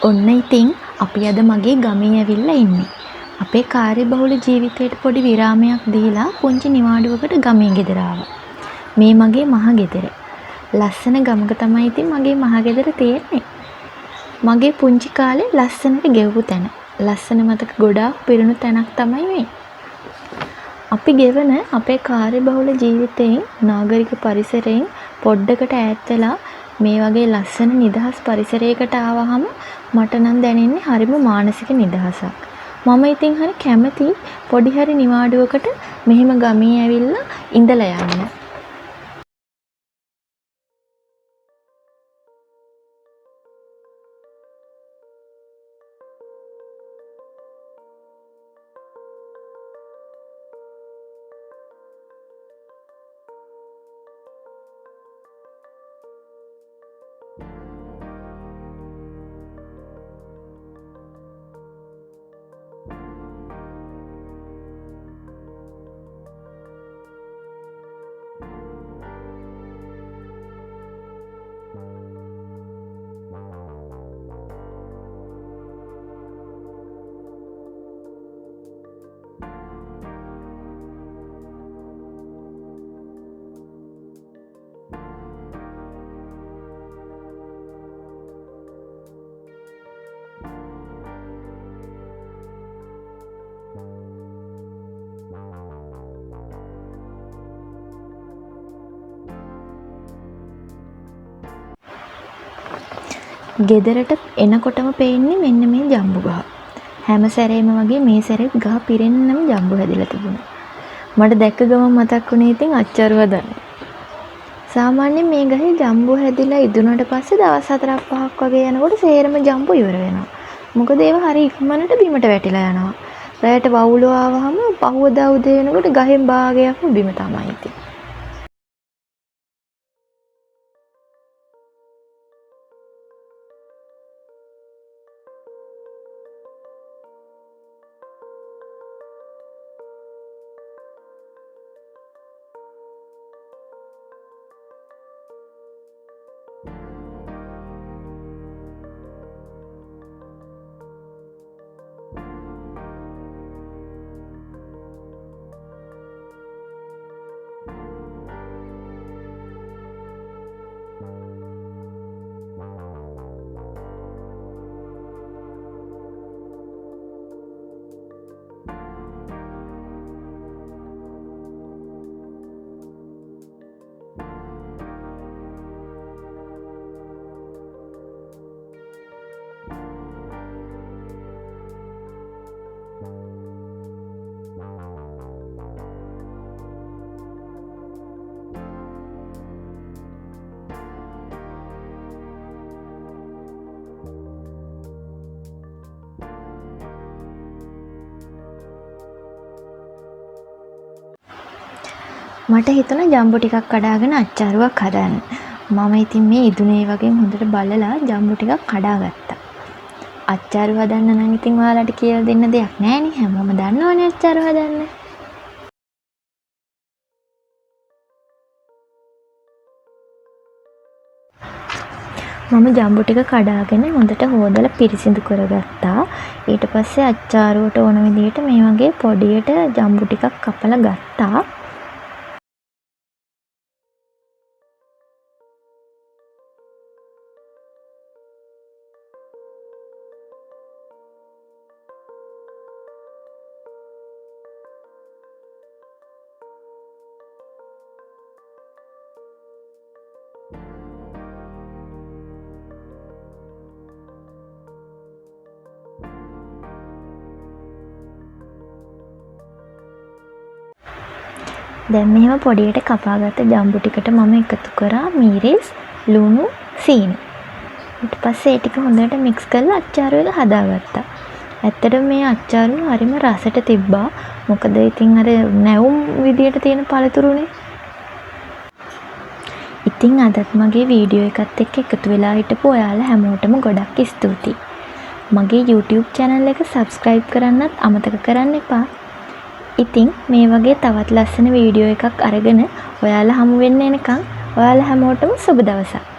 ඔන්න ඉතින් අපි අද මගේ ගමේ ඇවිල්ලා ඉන්නේ. අපේ කාර්යබහුල ජීවිතයට පොඩි විරාමයක් දීලා පුංචි නිවාඩුවකට ගමේ ගෙදර ආවා. මේ මගේ මහ ගෙදර. ලස්සන ගමක තමයි ඉතින් මගේ මහ ගෙදර තියෙන්නේ. මගේ පුංචි කාලේ ලස්සනට ගෙවපු තැන. ලස්සන මතක ගොඩාක් පිරුණු තැනක් තමයි මේ. අපි ගෙවන අපේ කාර්යබහුල ජීවිතයෙන් නාගරික පරිසරයෙන් පොඩ්ඩකට ඈත් වෙලා මේ වගේ ලස්සන නිදහස් පරිසරයකට ආවහම මට නම් දැනෙන්නේ හරිම මානසික නිදහසක්. මම ඉතින් හරි කැමති පොඩි හරි නිවාඩුවකට මෙහෙම ගමේ ඇවිල්ලා ඉඳලා යන්න. ගෙදරට එනකොටම පේන්නේ මෙන්න මේ ජම්බු ගහ. හැම සැරේම වගේ මේ සැරේත් ගහ පිරෙන්නම ජම්බු හැදිලා තිබුණා. මට දැක්ක ගමන් මතක් වුණේ ඉතින් අච්චරුව දන්න. සාමාන්‍යයෙන් මේ ගහේ ජම්බු හැදිලා ඉදුණට පස්සේ දවස් 4-5ක් වගේ යනකොට සේරම ජම්බු ඉවර වෙනවා. මොකද ඒවා හරි ඉක්මනට බිමට වැටිලා යනවා. රැයට වවුලෝ ආවහම පහුවදා උදේ වෙනකොට ගහෙන් භාගයක්ම බිම තමයි ඉතින්. මට හිතුණා ජම්බු ටිකක් කඩාගෙන අච්චාරුවක් හදන්න. මම ඉතින් මේ ඉදුනේ වගේ හොඳට බලලා ජම්බු ටිකක් කඩාගත්තා. අච්චාරු හදන්න නම් ඉතින් ඔයාලට කියලා දෙන්න දෙයක් නැහැ නේ. හැමෝම දන්නවනේ අච්චාරු හදන්න. මම ජම්බු ටික කඩාගෙන හොඳට හොදලා පිරිසිදු කරගත්තා. ඊට පස්සේ අච්චාරුවට ඕන විදිහට මේ වගේ පොඩියට ජම්බු ටිකක් කපලා ගත්තා. දැන් මෙහෙම පොඩියට කපාගත්ත ජම්බු ටිකට මම එකතු කරා මීරිස්, ලුණු, සීනි. ඊට පස්සේ ඒ ටික හොඳට මික්ස් කරලා අච්චාරු එක හදාගත්තා. ඇත්තටම මේ අච්චාරු හරිම රසට තිබ්බා. මොකද ඉතින් අර නැවුම් විදියට තියෙන පළතුරුනේ. ඉතින් අදත් මගේ වීඩියෝ එකත් එක්ක එකතු වෙලා හිටපු ඔයාලා හැමෝටම ගොඩක් ස්තුතියි. මගේ YouTube channel එක subscribe කරන්නත් අමතක කරන්න එපා. ඉතින් මේ වගේ තවත් ලස්සන වීඩියෝ එකක් අරගෙන ඔයාලා හමු වෙන්න එනකන් ඔයාලා හැමෝටම සුබ දවසක්.